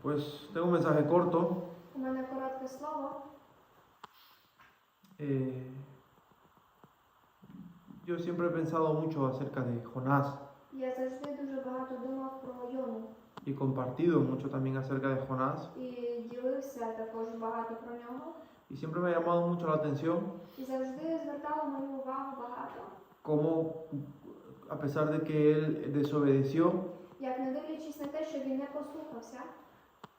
Pues tengo un mensaje corto. У мене коротке слово. Yo siempre he pensado mucho acerca de Jonás Я завжди дуже багато думав про Йону. y compartido mucho también acerca de Jonás. І ділився також багато про нього. Y siempre me ha llamado mucho la atención І завжди звертало мою увагу багато. cómo, a pesar de que él desobedeció, Як не дивлячись на те, що він не послухався,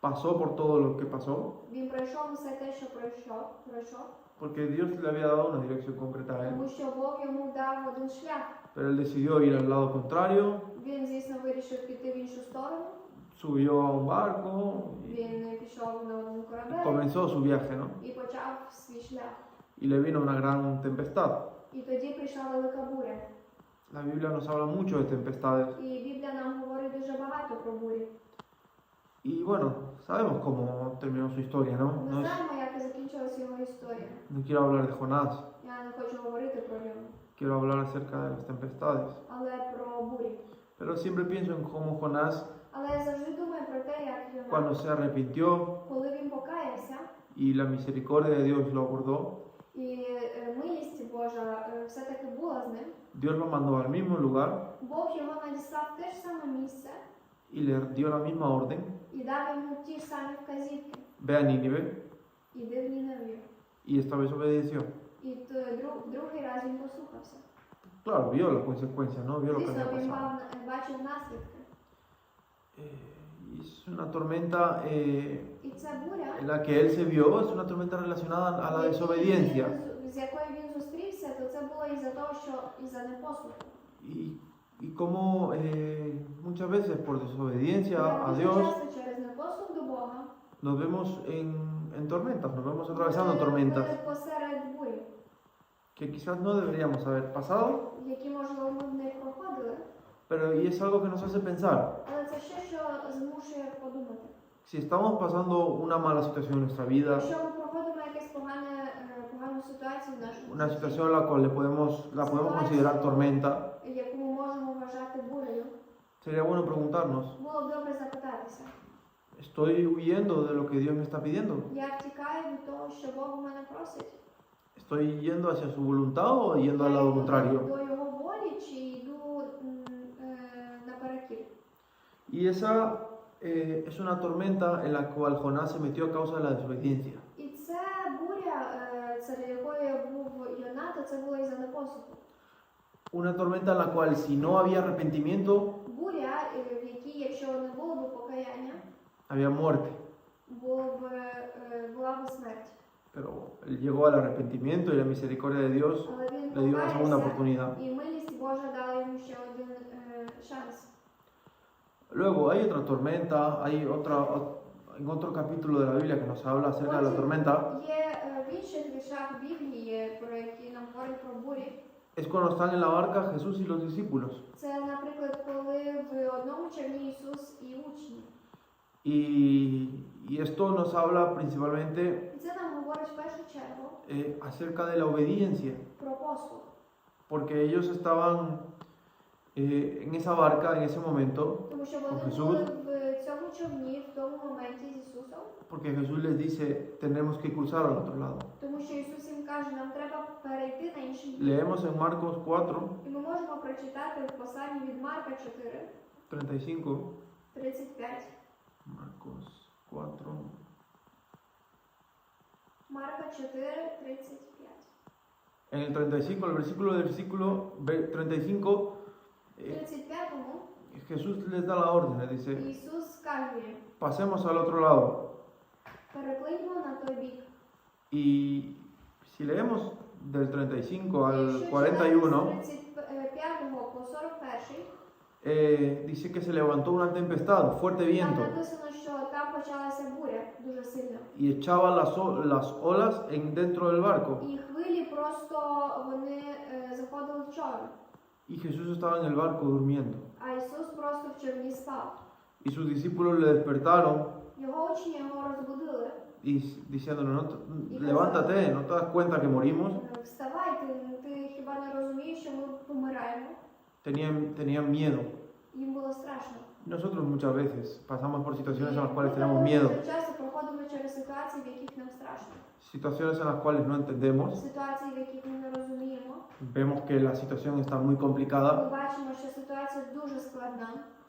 pasó por todo lo que pasó, він пройшов усе те, що пройшов, porque Dios le había dado una dirección concreta a él. тому що Бог йому дав один шлях. Pero él decidió ir al lado contrario, Він, звісно, вирішив піти в іншу сторону. subió a un barco y Він пішов на один корабель comenzó su viaje, ¿no? і почав свій шлях. Y le vino una gran tempestad. І тоді прийшла велика буря. La Biblia nos habla mucho de tempestades. І Біблія нам говорить дуже багато про бурі. Y bueno, sabemos cómo terminó su historia, ¿no? Ми знаємо, як закінчилася його історія. No quiero hablar de Jonás, Я не хочу говорити про нього, quiero hablar acerca de las tempestades. але про бурі. Pero siempre pienso en cómo Jonás, Але я завжди думаю про те, як cuando Йона, se arrepintió коли він покаявся, y la misericordia de Dios lo abordó, і милість Божа все-таки була з ним, Dios lo mandó al mismo lugar Бог його надіслав в те ж саме місце y le dio la misma orden, і дав йому ті ж самі вказівки. ve a Nínive, Іди в Ніневію. y esta vez obedeció. І другий раз він послухався. Claro, vio la consecuencia, ¿no? Vio lo que Звісно, había він pasado. бачив наслідки. Y es una tormenta І ця буря, en la que él se vio, es una tormenta relacionada a la desobediencia. з якою він зустрівся, то це було із-за того, що із-за непослуху. Y como muchas veces por desobediencia a Дуже Dios часто через непослух до Бога nos vemos en tormentas, nos vemos atravesando tormentas посеред бурі, que quizás no deberíamos haber pasado, які, можливо, ми в них проходили, pero y es algo que nos hace pensar. але це ще що змушує подумати. Si estamos pasando una mala situación en nuestra vida, Якщо ми проходимо якусь погану ситуацію в нашому una житті, situación la cual la podemos considerar tormenta, яку ми можемо вважати бурею, sería bueno preguntarnos, було б добре запитатися. ¿estoy huyendo de lo que Dios me está pidiendo? Я втікаю від того, що Бог у мене просить. ¿Estoy yendo hacia su voluntad o yendo al Я lado йду contrario? до його волі чи йду наперекір. Y esa es una tormenta en la cual Jonás se metió a causa de la desobediencia. І ця буря, серед якої був Йона, то це було із-за непослуху. Una tormenta en la cual si no había arrepentimiento, Буря, в якій, якщо не було б покаяння, había muerte. була б смерть. Pero él llegó al arrepentimiento y la misericordia de Dios Але він le dio una segunda покаявся, oportunidad. і милість Божа дала йому ще один шанс. Luego hay otra tormenta, en otro capítulo de la Biblia que nos habla acerca de la tormenta, Є в інших віршах Біблії, про які нам говорять про бурі. es cuando están en la barca Jesús y los discípulos. Це, наприклад, коли в одному човні Ісус і учні. Y esto nos habla principalmente І це нам говорить в першу чергу acerca de la obediencia, про послух. porque ellos estaban en esa barca en ese momento, Тому що con вони Jesús, були в цьому човні в тому моменті з Ісусом. porque Jesús les dice, tenemos que cruzar al otro lado. Тому що Ісус їм каже, нам треба перейти на інший бік. Leemos en Marcos 4, І ми можемо прочитати в посланні від Марка 4, 35, 35. Marcos 4, Марка 4, 35. en el 35, el versículo 35, 35-му Jesús les da la orden, les dice, Ісус каже їм, pasemos al otro lado. переплиньмо на той бік. Y si leemos del 35 al Якщо 41, з 35 по 41, dice que se levantó una tempestad, fuerte там viento, написано, що там почалася буря дуже сильно. y echaba las olas dentro del barco. І хвилі просто вони заходили в човен. Y Jesús estaba en el barco durmiendo. А Ісус просто в човні спав. Y sus discípulos le despertaron Його учні його розбудили. y diciéndole, levántate, ¿no te das cuenta que morimos? Вставай, ти хіба не розумієш, що ми помираємо? Tenían miedo. Їм було страшно. Nosotros muchas veces pasamos por situaciones en las Ми cuales tenemos також miedo, дуже часто проходимо через ситуації, в яких нам страшно. situaciones en las cuales no entendemos, Ситуації, в яких ми не розуміємо. vemos que la situación está muy complicada Ми бачимо, що ситуація дуже складна.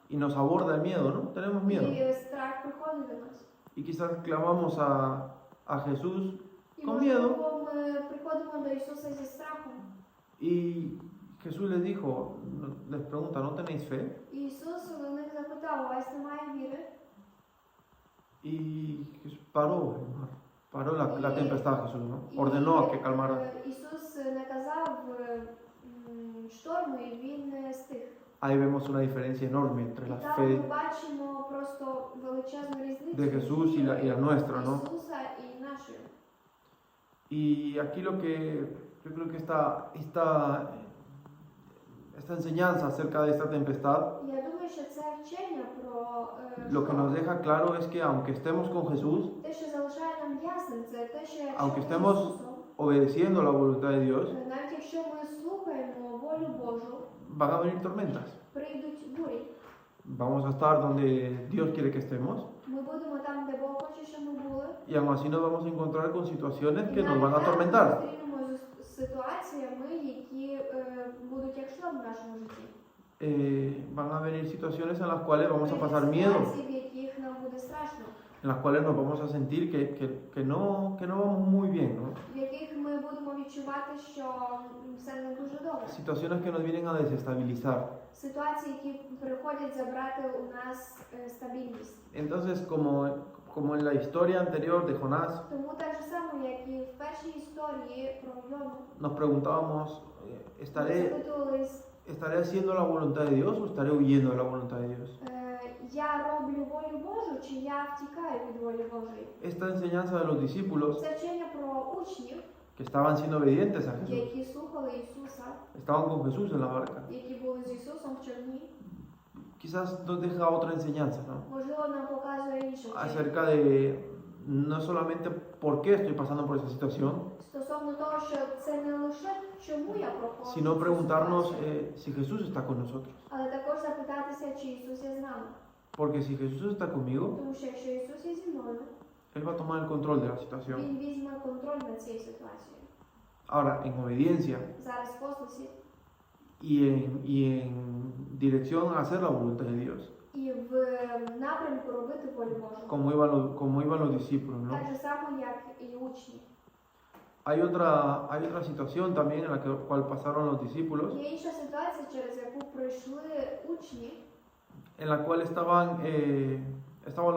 y nos aborda el miedo, ¿no? Tenemos miedo. І страх приходить до нас. Y quizás clamamos a Jesús І con miedo можливо, ми приходимо до Ісуса зі страхом. y Jesús les dijo, les pregunta, ¿no tenéis fe? І Ісус у них запитав, у вас немає віри? Y Jesús paró el mar, paró la tempestad Jesús, ¿no? І, Ordenó a que calmara. Ісус наказав шторму, і він стих. Ahí vemos una diferencia enorme entre І la там fe ми бачимо просто величезну різницю de Jesús y la nuestra, ¿no? Ісуса і нашої. Y aquí lo que yo creo que esta enseñanza acerca de esta tempestad, Я думаю, що це вчення про lo que nos deja claro es que aunque estemos con Jesús, те, що залишає нам ясним, це те, що якщо Aunque ми з estemos Ісусом, obedeciendo la voluntad de Dios, навіть якщо ми слухаємо волю Божу, van a venir tormentas. прийдуть бурі. Vamos a estar donde Dios quiere que estemos Ми будемо там, де Бог хоче, щоб ми були. y aún así nos vamos a encontrar con situaciones І que nos van a навіть там ми atormentar. зустрінемося з ситуаціями, які будуть як шторм в нашому житті. Van a venir situaciones en las cuales vamos a pasar miedo, Ситуації, в яких нам буде страшно, en las cuales nos vamos a sentir que no vamos muy bien, ¿no? в яких ми будемо відчувати, що все не дуже добре. Situaciones que nos vienen a desestabilizar. Ситуації, які приходять забрати у нас стабільність. Entonces, como en la historia anterior de Jonás, Тому так же само, як і в першій історії про Йону, nos preguntábamos, ми ¿estaré запитувались, haciendo la voluntad de Dios o estaré huyendo de la voluntad de Dios? я роблю волю Божу, чи я втікаю від волі Божої? Esta enseñanza de los discípulos Це вчення про учнів, que estaban siendo obedientes a Jesús, які слухали Ісуса, estaban con Jesús en la barca, які були з Ісусом в човні. quizás nos deja otra enseñanza, ¿no? Можливо, нам показує інше вчення. Acerca de no solamente por qué estoy pasando por esa situación, Стосовно того, що це не лише чому я проходжу, sino цю preguntarnos ситуацію, si Jesús está con nosotros. але також запитатися, чи Ісус є з нами. Porque si Jesús está conmigo, Тому що якщо Ісус є зі мною, Él va a tomar el control de la situación. Він візьме контроль над цією ситуацією. Ahora, en obediencia Зараз в послусі y en dirección a hacer la voluntad de Dios, і в напрямку робити волю Божу. como iban los discípulos, ¿no? Так же само, як і учні. Hay otra situación también en la cual pasaron los discípulos, Є інша ситуація, через яку пройшли учні, en la cual estaban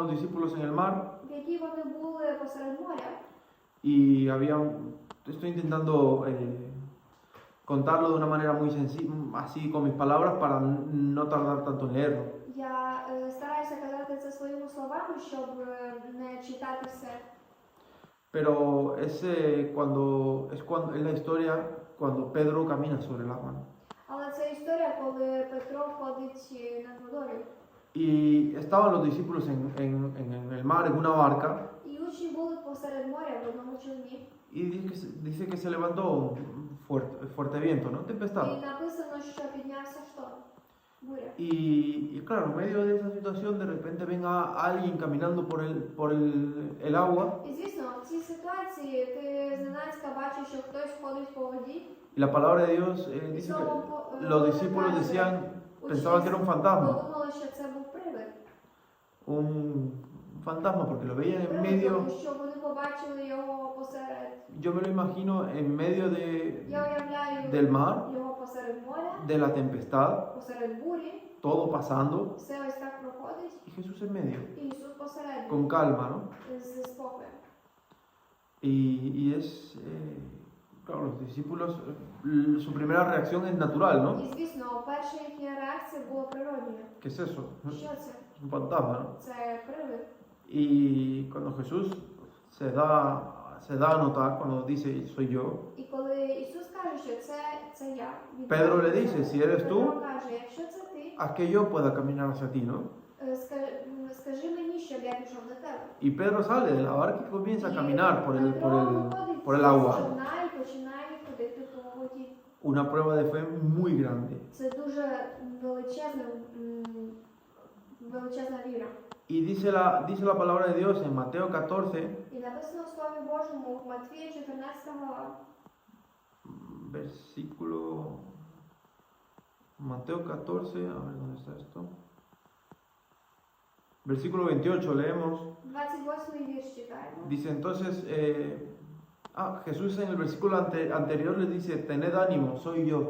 los discípulos en el mar в якій вони були посеред моря. y estoy intentando contarlo de una manera muy sencilla, así con mis palabras para no tardar tanto en leerlo. Я стараюся казати це своїми словами, щоб не читати все. Pero es la historia cuando Pedro camina sobre el agua, ¿no? Але це історія, коли Петро ходить над водою. Y estaban los discípulos en el mar, en una barca, І учні були посеред моря в одному човні. y dice que se levantó un fuerte viento, ¿no? Tempestad. І написано, що піднявся шторм, буря. Y claro, en medio de esa situación de repente venga alguien caminando por el agua І звісно, в цій ситуації ти зненацька бачиш, що хтось ходить по воді. y la palabra de Dios dice que los discípulos decían, pensaban que era un fantasma, Подумали, що це був привид. un fantasma porque lo veían en Привид, medio, тому що вони побачили його посеред. yo me lo imagino en medio Я уявляю del mar, його посеред моря, de la tempestad, посеред бурі, todo pasando все ось так проходить, y Jesús en medio, і Ісус посередині, con calma, ¿no? зі спокоєм. Y es, claro, los discípulos, su primera reacción es natural, ¿no? І звісно, перша їхня реакція була природньою. ¿Qué es eso? Що це? Es un fantasma, ¿no? Це привид. Y cuando Jesús se da a notar, cuando dice soy yo, І коли Ісус каже, що це я, він Pedro каже, le dice, «Це». si eres tú, Петро каже, якщо це ти, haz que yo pueda caminar hacia ti, ¿no? скажи мені, щоб я пішов до тебе. Y Pedro sale de la barca y comienza a І caminar por Петро виходить por el з agua. човна і починає ходити по воді. Una prueba de fe muy grande. Це дуже величезне величезна віра. Y dice la palabra de Dios en Mateo 14, І написано в Слові Божому в Матвія 14 глава, versículo Mateo 14, a ver dónde está esto. Versículo 28 leemos. 28 вірш читаємо. Dice entonces, Jesús en el versículo anterior le dice, tened ánimo, soy yo.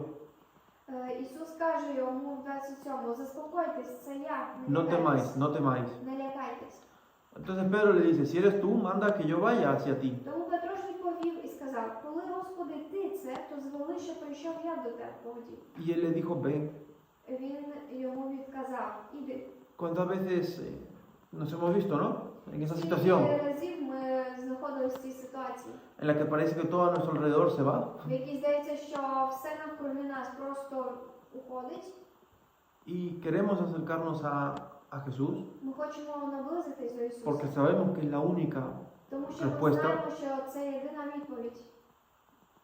Ісус каже йому в 27-му, заспокойтесь, це я, No temáis, no temáis. не лякайтесь. Entonces Pedro le dice, si eres tú, manda que yo vaya hacia ti. Тому Петро ж відповів і сказав, коли, Господи, ти це, то звели, що прийшов я до тебе по воді. Y él le dijo, ven. Він йому відказав, іди. ¿Cuántas veces nos hemos visto, no? En esa Скільки situación разів ми знаходилися в цій ситуації, en la que parece que todo a nuestro alrededor se va в якій здається, що все навкруги нас просто уходить. y queremos acercarnos a Jesús Ми хочемо наблизитись до Ісуса, porque sabemos que es la única тому що ми respuesta. знаємо, що це єдина відповідь.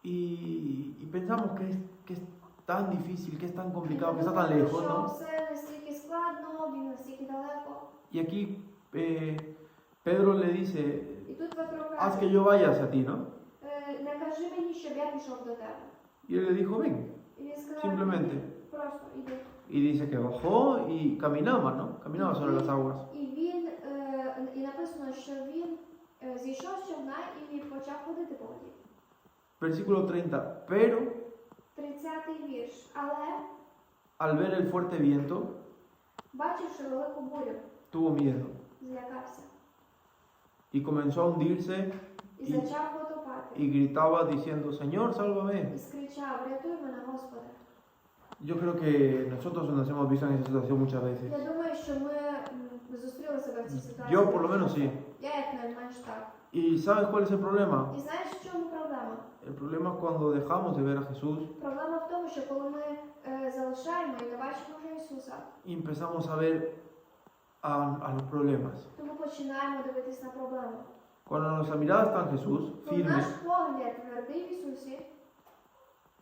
Y pensamos que es tan difícil, que es tan І complicado, que ми está tan думаємо, lejos, що ¿no? все настільки складно, він настільки далеко. Y aquí Pedro le dice, І тут Петро haz que каже, yo vaya hacia ti, ¿no? не кажи мені, щоб я пішов до тебе. Y él le dijo, ven, І він сказав, simplemente. «Іди, просто іди. Y dice que bajó y caminaba, ¿no? Caminaba sobre las aguas. І написано, що він зійшов з човна і почав ходити по воді. Versículo 30. Pero 30-й вірш. Але, al ver el fuerte viento, бачивши велику бурю, tuvo miedo злякався y comenzó a hundirse і почав потопати. y gritaba diciendo, Señor, sálvame. І скричав, рятуй мене, Господи. Yo creo que nosotros nos hemos visto en esa situación muchas veces. Я думаю, що ми зустріли себе в цій ситуації. Yo por lo menos sí. Я як найменш так. ¿Y sabes cuál es el problema? І знаєш, в чому проблема? El problema es cuando dejamos de ver a Jesús Проблема в тому, що коли ми залишаємо і не бачимо вже Ісуса, y empezamos a ver a los problemas. то ми починаємо дивитись на проблему. Cuando nuestra mirada está en Jesús, Коли наш firme, погляд твердий в Ісусі,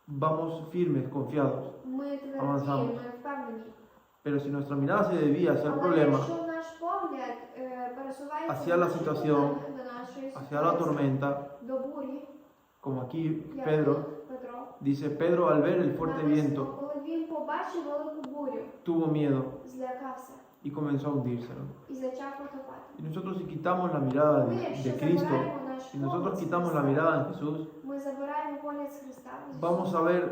vamos firmes, confiados. ми тверді, Avanzamos. ми впевнені. Pero si nuestra mirada se desvía hacia el Але problema, якщо наш погляд пересувається hacia до la нашої situación, проблеми, до нашої hacia la ситуації, tormenta, до бурі, como aquí як Pedro, тут Петро, dice Pedro al ver el fuerte написано, viento, коли він побачив велику бурю, tuvo miedo злякався y comenzó a hundirse, ¿no? і почав потопати. Y nosotros si quitamos la mirada Ми, de якщо Cristo, забираємо наш si nosotros погляд з quitamos la Христа, mirada en Jesús, ми забираємо погляд з Христа, з vamos Ісуса, a ver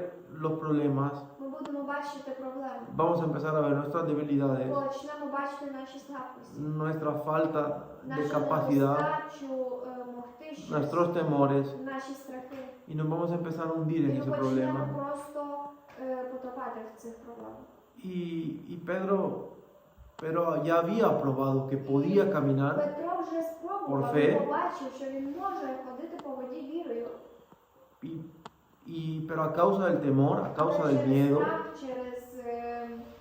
los problemas, ми будемо бачити проблеми, vamos a empezar a ver nuestras debilidades, почнемо бачити наші слабкості, nuestra falta de нашу capacidad, недостачу могти щось, nuestros temores, наші страхи. y nos vamos a empezar a hundir en І ese ми почнемо problema. просто потопати в цих проблемах. Y Pedro ya había probado que podía caminar Петро вже Por спробував, fe. і побачив, що він може ходити по воді вірою. pero a causa del temor, a causa del Через miedo, страх,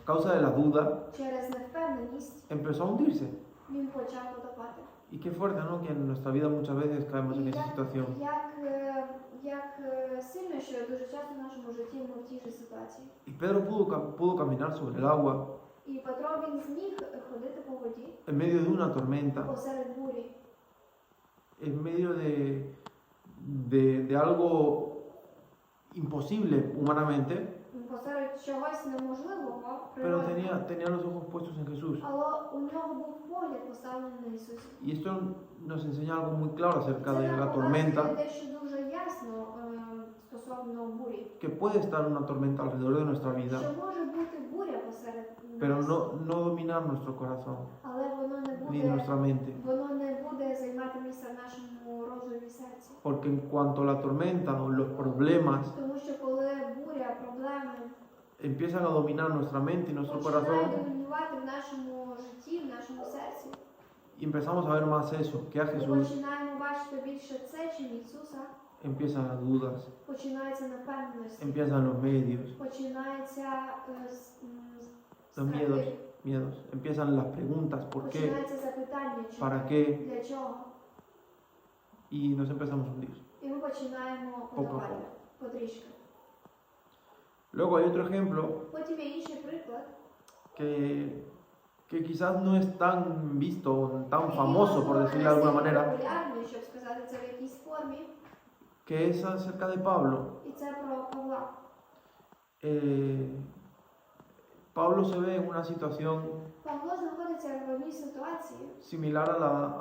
a causa de la duda, через невпевненість empezó a hundirse. він почав потопати. Y qué fuerte, ¿no? Que en nuestra vida muchas veces caemos en І esa situación. як сильно, що дуже часто в нашому житті ми в тій же ситуації. Y Pedro pudo caminar sobre el agua І Петро він зміг ходити по воді en medio de una tormenta, посеред бурі, en medio de algo imposible humanamente, посеред чогось неможливого, pero природного. tenía los ojos puestos en Jesús. Але у нього був погляд поставлений на Ісусі. Y esto nos enseña algo muy claro acerca Це de нам la показує tormenta, дещо дуже ясно стосовно бурі. que puede estar una tormenta alrededor de nuestra vida, Що може бути буря посеред pero нас, no dominar nuestro corazón але воно не ni буде, nuestra mente. воно не буде займати місце в нашому розумі і серці. Porque en cuanto la tormenta o los problemas Тому що коли буря, проблеми empiezan a dominar nuestra mente y nuestro corazón, починають домінувати в нашому житті, в нашому серці, y empezamos a ver más eso que a ми Jesús, починаємо бачити більше це, чим Ісуса, empiezan las dudas, починається невпевненість, empiezan los medios, починається los miedos, empiezan las preguntas, ¿por qué? починається запитання, чому, ¿Para qué? для чого. Y nos empezamos a hundir. І ми починаємо Поко. подавати потрішки. Luego hay otro ejemplo Потім є інший приклад, que que quizás no es tan visto, tan який, famoso, por можливо, decirlo de не alguna настільки manera, популярний, щоб сказати це в якійсь формі, que es acerca de Pablo. і це про Павла. Pablo se ve en una situación Павло знаходиться в одній ситуації, similar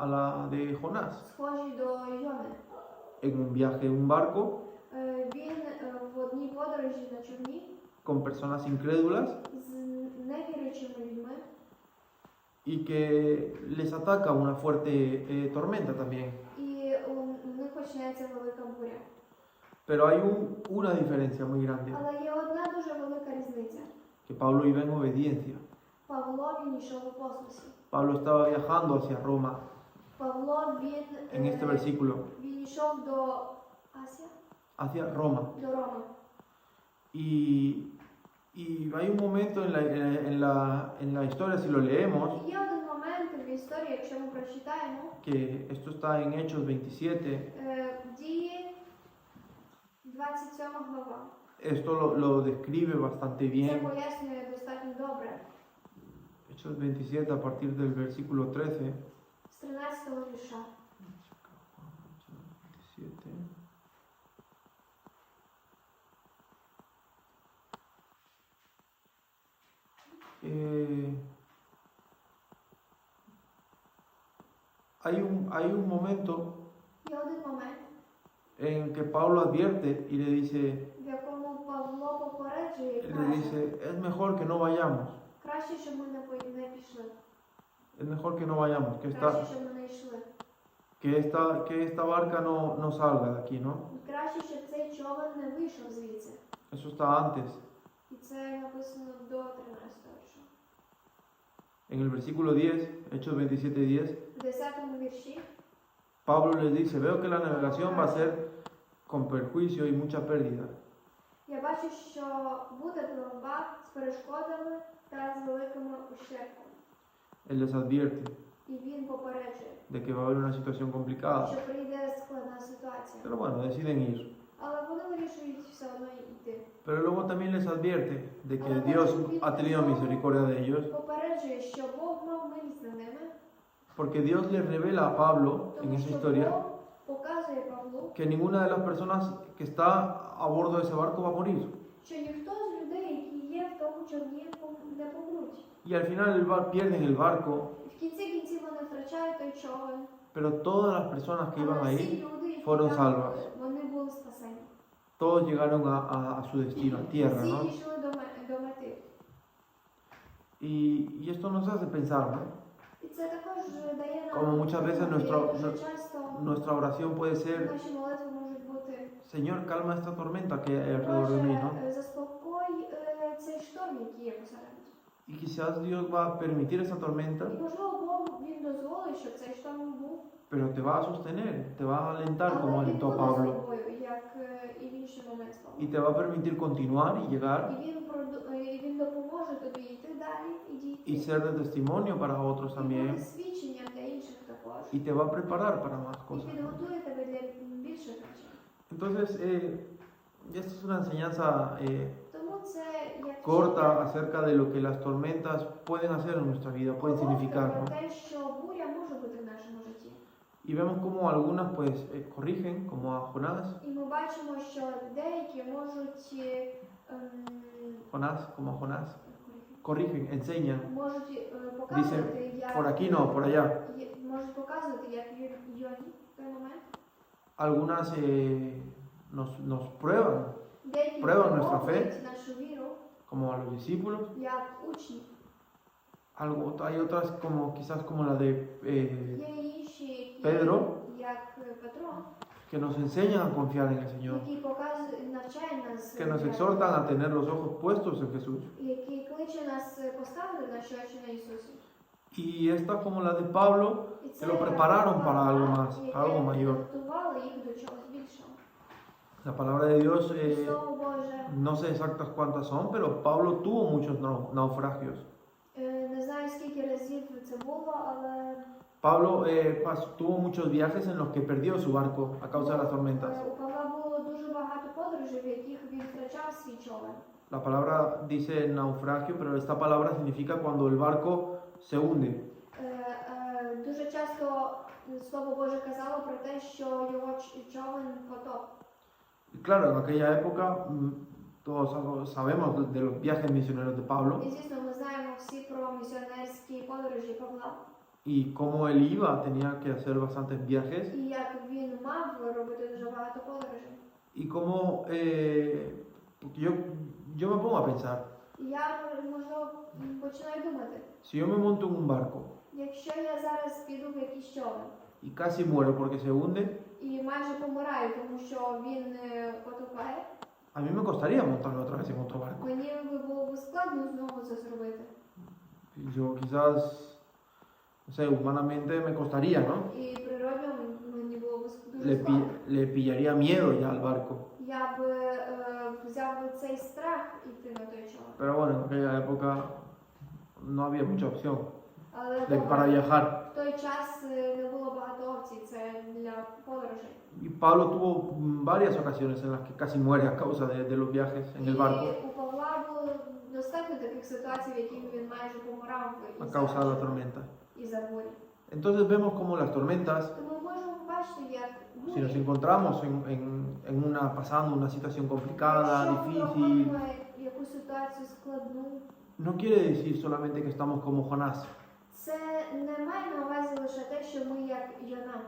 a la de Jonás, схожій до Йони. en un viaje en un barco Він в одній подорожі на човні con personas incrédulas з невіруючими людьми, y que les ataca una fuerte tormenta también. і у них починається велика буря. Pero hay una diferencia muy grande, Але є одна дуже велика різниця. que Pablo iba en obediencia. Павло, він йшов у послусі. Pablo estaba viajando hacia Roma Павло, en este versículo, він йшов до Асія, hacia Roma. до Роми. Y hay un momento en la historia, si lo leemos, І є один момент в історії, якщо ми прочитаємо, que esto está en Hechos 27, Дії 27 глава. esto lo describe bastante Це bien. пояснює достатньо добре. Hechos 27 a partir del versículo 13. З 13-го вірша. 27. Hay un momento Є один момент, en que Pablo advierte y le dice, в якому Павло попереджує і le каже, dice, es mejor que no vayamos, краще, щоб ми не пішли, es mejor que no vayamos, краще, щоб ми не йшли. que esta barca no salga de aquí, ¿no? Краще, щоб цей човен не вийшов звідси. Eso está antes. І це написано до 13-го вірша. En el versículo 10, Hechos 27:10, В 10-му вірші Pablo les dice, veo que la navegación va a ser con perjuicio y mucha pérdida. я бачу, що буде боротьба з перешкодами та з великими ущербами. Él les advierte І він попереджує, de que va a haber una situación complicada. що прийде складна ситуація. Pero bueno, deciden ir. Але вони вирішують все одно йти. Pero luego también les advierte de que Dios ha tenido misericordia de ellos, Попереджує, що Бог мав милість над ними, porque Dios les revela a Pablo en тому esa що historia Бог показує Павлу, que ninguna de las personas que está a bordo de ese barco va a morir. що ніхто з людей, які є в тому човні, не помруть. Y al final pierden el barco, В кінці кінців вони втрачають той човен, pero todas las personas que iban але всі ahí, люди, які fueron там salvas. були, вони були спасені. todos llegaron a su destino, a tierra, Всі ¿no? дійшли до мети. Y esto nos hace pensar, ¿no? І це також дає нам, Como muchas veces дуже часто nuestra oración puede ser, наші молитви можуть бути, Señor, calma esta tormenta que hay alrededor de mí, ¿no? Боже, заспокой цей шторм, який є посередині. Y quizás Dios va a permitir esa tormenta, І можливо Бог він дозволить, щоб цей шторм був, pero te va a sostener, te va a alentar como але він alentó a буде з Pablo. тобою, як і в інший момент з Y Павлом. te va a permitir continuar y llegar І він допоможе тобі йти далі і y дійти. ser de testimonio para otros І también. буде свідченням для інших також. Y te va a preparar para más І cosas. підготує тебе для більших речей. Entonces, esta es una enseñanza Тому це як corta acerca de lo que las tormentas pueden hacer en nuestra vida, pueden significar, про ¿no? те, що буря може бути в нашому житті. Y vemos como algunas pues corrigen, como a Jonás, І ми бачимо, що деякі можуть como a Jonás, corrigen, enseñan, можуть показувати, як por aquí no, por allá. можуть показувати, як Йоні в той момент. Algunas nos prueban, Деякі Prueban nuestra випробують нашу віру, como a los discípulos. як учні. Hay otras como quizás como la de Є інші, які, Pedro, як Петро, que nos enseñan a confiar en el Señor, які навчають нас, que nos exhortan a tener los ojos puestos en Jesús. які кличе нас поставити наші очі на Ісусі. Y esta como la de Pablo, І que lo prepararon para algo más, яке para algo mayor. готувало їх до чогось більшого. La palabra de Dios, Слово Боже, no sé exactas cuántas son, pero Pablo tuvo muchos naufragios. не знаю скільки разів це було, але Pablo tuvo muchos viajes en los que perdió su barco a causa de las tormentas. у Павла було дуже багато подорожей, в яких він втрачав свій човен. La palabra dice naufragio, pero esta palabra significa cuando el barco se hunde. Дуже часто Слово Боже казало про те, що його човен потоп. Y claro, en aquella época todos sabemos de los viajes misioneros de Pablo І звісно, ми знаємо всі про місіонерські подорожі Павла. y cómo él iba, tenía que hacer bastantes viajes І як він мав робити дуже багато подорожей. y cómo, porque yo me pongo a pensar, І я, можливо, починаю думати, si yo me monto en un barco якщо я зараз піду в якийсь човен y casi muero porque se hunde, і майже помираю, тому що він потопає, a mí me costaría montarme otra vez en otro barco. мені було б складно знову це зробити. Yo quizás, no sé, humanamente me costaría, ¿no? І природно мені було б дуже Le, складно. le pillaría miedo ya al barco. Я б взяв би цей страх іти на той човен. Pero bueno, en aquella época no había mucha opción Але para viajar. в той час не було багато опцій, це для подорожей. Y Pablo tuvo varias ocasiones en las que casi muere a causa de los viajes en el barco, І у Павла було достатньо таких ситуацій, в яких він майже помирав a causa de la tormenta. із-за бурі. Entonces vemos como las tormentas, Тому ми можемо побачити, як si nos бурі, encontramos pasando una situación complicada, якщо ми difícil, проходимо якусь ситуацію складну, no quiere decir solamente que estamos como Jonás, це не має на увазі лише те, що ми як Йона.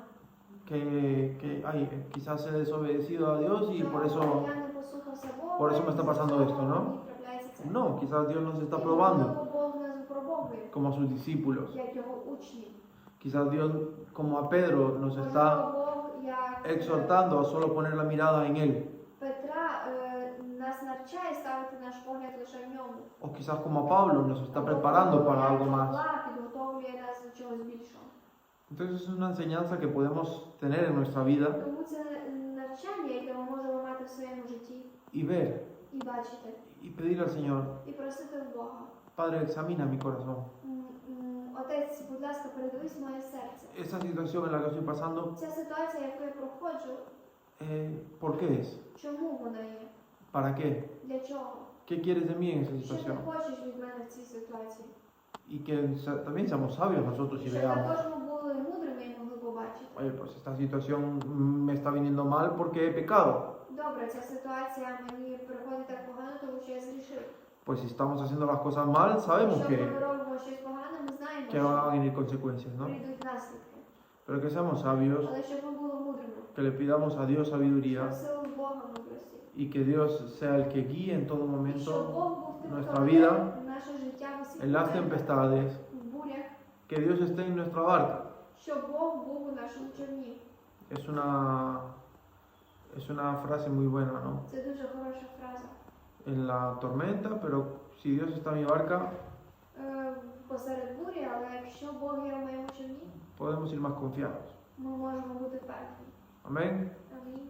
que ay, quizás he desobedecido a Dios y por eso, Я не послухався Бога, por eso me está pasando і esto, ¿no? мені трапляється це. no, quizás Dios nos está І, probando можливо, Бог нас випробовує, como a sus discípulos, як його учні. quizás Dios como a Pedro nos está Можливо, Бог, як exhortando a solo poner la mirada en Él, Петра, нас навчає ставити наш погляд лише в ньому. o quizás como a Pablo nos está preparando para algo más. Павла підготовлює нас до чогось більшого. Entonces es una enseñanza que podemos tener en nuestra vida Тому це навчання, яке ми можемо мати в своєму житті y ver і бачити, y pedirle al Señor, і просити в Бога. Padre, examina mi corazón. Отець, будь ласка, передивись моє серце. Esta situación en la que estoy pasando, Ця ситуація, яку я проходжу, ¿por qué es? чому вона є? ¿Para qué? Для чого? ¿Qué quieres de mí en esa Що ти situación? хочеш від мене в цій ситуації? Y que también seamos sabios nosotros y Щоб veamos, також ми були мудрими і могли побачити. oye, pues esta situación me está viniendo mal porque he pecado. Добре, ця ситуація мені приходить так погано, тому що я згрішив. Pues si estamos haciendo las cosas mal, sabemos Якщо ми que робимо щось погане, ми знаємо, van a що venir consecuencias, ¿no? прийдуть наслідки. Pero que seamos sabios, Але щоб ми були мудрими, que le pidamos a Dios sabiduría просили Бога мудрості. y que Dios sea el que guíe en todo І щоб momento Бог був тим, nuestra хто vida веде наше життя в усіх en las моментах, tempestades, в бурях, que Dios esté en nuestra barca. щоб Бог був у нашому човні. Es una frase muy buena, ¿no? Це дуже хороша фраза. En la tormenta, pero si Dios está en mi barca, Посеред бурі, але якщо Бог є в моєму човні, podemos ir más confiados. ми можемо бути впевнені. Amén. Амінь.